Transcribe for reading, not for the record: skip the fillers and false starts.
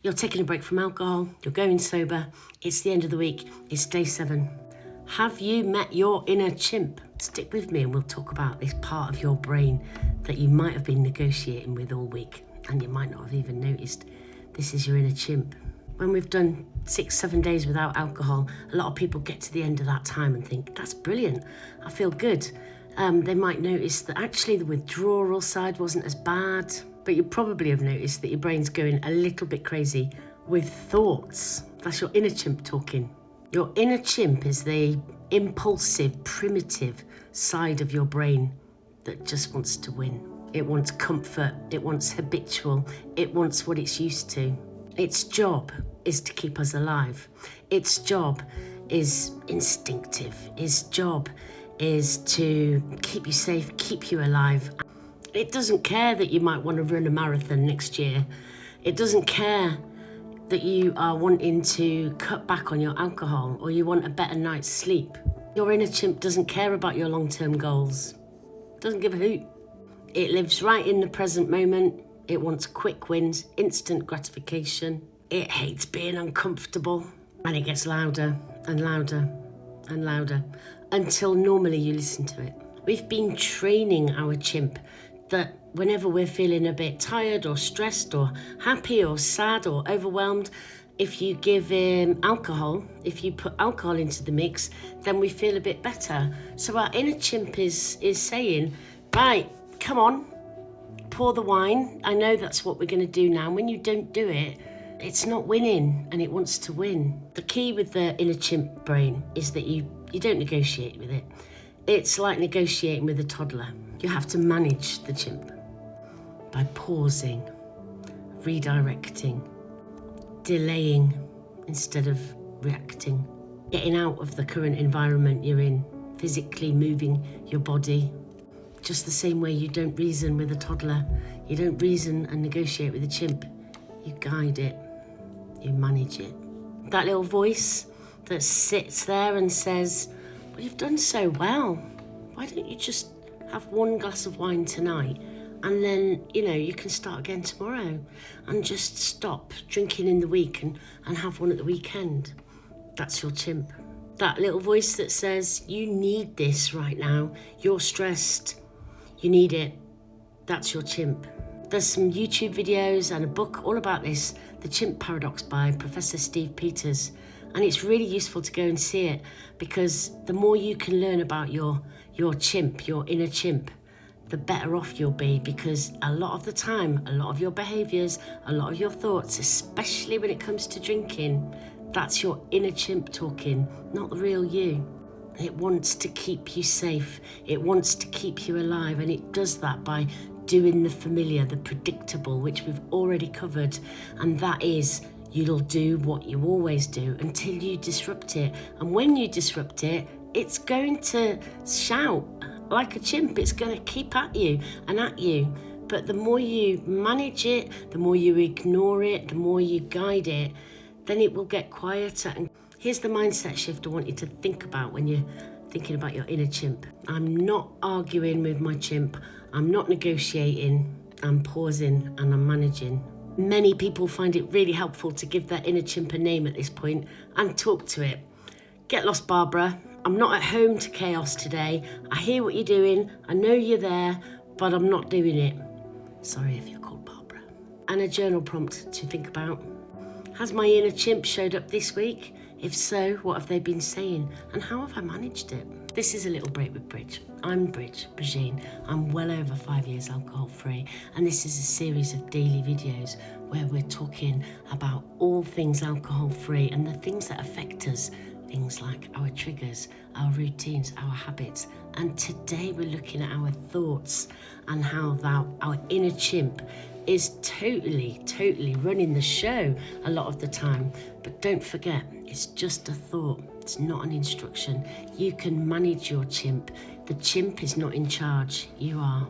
You're taking a break from alcohol, you're going sober, it's the end of the week, it's day 7. Have you met your inner chimp? Stick with me and we'll talk about this part of your brain that you might have been negotiating with all week and you might not have even noticed. This is your inner chimp. When we've done 6-7 days without alcohol, a lot of people get to the end of that time and think, that's brilliant, I feel good. They might notice that actually the withdrawal side wasn't as bad, but you probably have noticed that your brain's going a little bit crazy with thoughts. That's your inner chimp talking. Your inner chimp is the impulsive, primitive side of your brain that just wants to win. It wants comfort, it wants habitual, it wants what it's used to. Its job is to keep us alive. Its job is instinctive. Its job is to keep you safe, keep you alive. It doesn't care that you might want to run a marathon next year. It doesn't care that you are wanting to cut back on your alcohol or you want a better night's sleep. Your inner chimp doesn't care about your long-term goals. It doesn't give a hoot. It lives right in the present moment. It wants quick wins, instant gratification. It hates being uncomfortable. And it gets louder and louder and louder until normally you listen to it. We've been training our chimp that whenever we're feeling a bit tired or stressed or happy or sad or overwhelmed, if you give him alcohol, if you put alcohol into the mix, then we feel a bit better. So our inner chimp is saying, right, come on, pour the wine. I know that's what we're going to do now. When you don't do it, it's not winning and it wants to win. The key with the inner chimp brain is that you don't negotiate with it. It's like negotiating with a toddler. You have to manage the chimp by pausing, redirecting, delaying instead of reacting, getting out of the current environment you're in, physically moving your body. Just the same way you don't reason with a toddler, you don't reason and negotiate with a chimp. You guide it, you manage it. That little voice that sits there and says, well, you've done so well. Why don't you just have one glass of wine tonight and then, you can start again tomorrow and just stop drinking in the week and have one at the weekend. That's your chimp. That little voice that says, you need this right now. You're stressed. You need it. That's your chimp. There's some YouTube videos and a book all about this, The Chimp Paradox by Professor Steve Peters. And it's really useful to go and see it because the more you can learn about your chimp, your inner chimp, the better off you'll be, because a lot of the time, a lot of your behaviours, a lot of your thoughts, especially when it comes to drinking, that's your inner chimp talking, not the real you. It wants to keep you safe. It wants to keep you alive, and it does that by doing the familiar, the predictable, which we've already covered, and that is you'll do what you always do until you disrupt it. And when you disrupt it, it's going to shout like a chimp. It's going to keep at you and at you. But the more you manage it, the more you ignore it, the more you guide it, then it will get quieter. And here's the mindset shift I want you to think about when you're thinking about your inner chimp. I'm not arguing with my chimp. I'm not negotiating. I'm pausing and I'm managing. Many people find it really helpful to give their inner chimp a name at this point and talk to it. Get lost, Barbara. I'm not at home to chaos today. I hear what you're doing. I know you're there, but I'm not doing it. Sorry if you're called Barbara. And a journal prompt to think about. Has my inner chimp showed up this week? If so, what have they been saying? And how have I managed it? This is A Little Break with Bridge. I'm Brigitte. I'm well over 5 years alcohol free, and this is a series of daily videos where we're talking about all things alcohol free and the things that affect us, things like our triggers, our routines, our habits. And today we're looking at our thoughts and how our inner chimp is totally running the show a lot of the time. But don't forget, it's just a thought. It's not an instruction. You can manage your chimp. The chimp is not in charge. You are.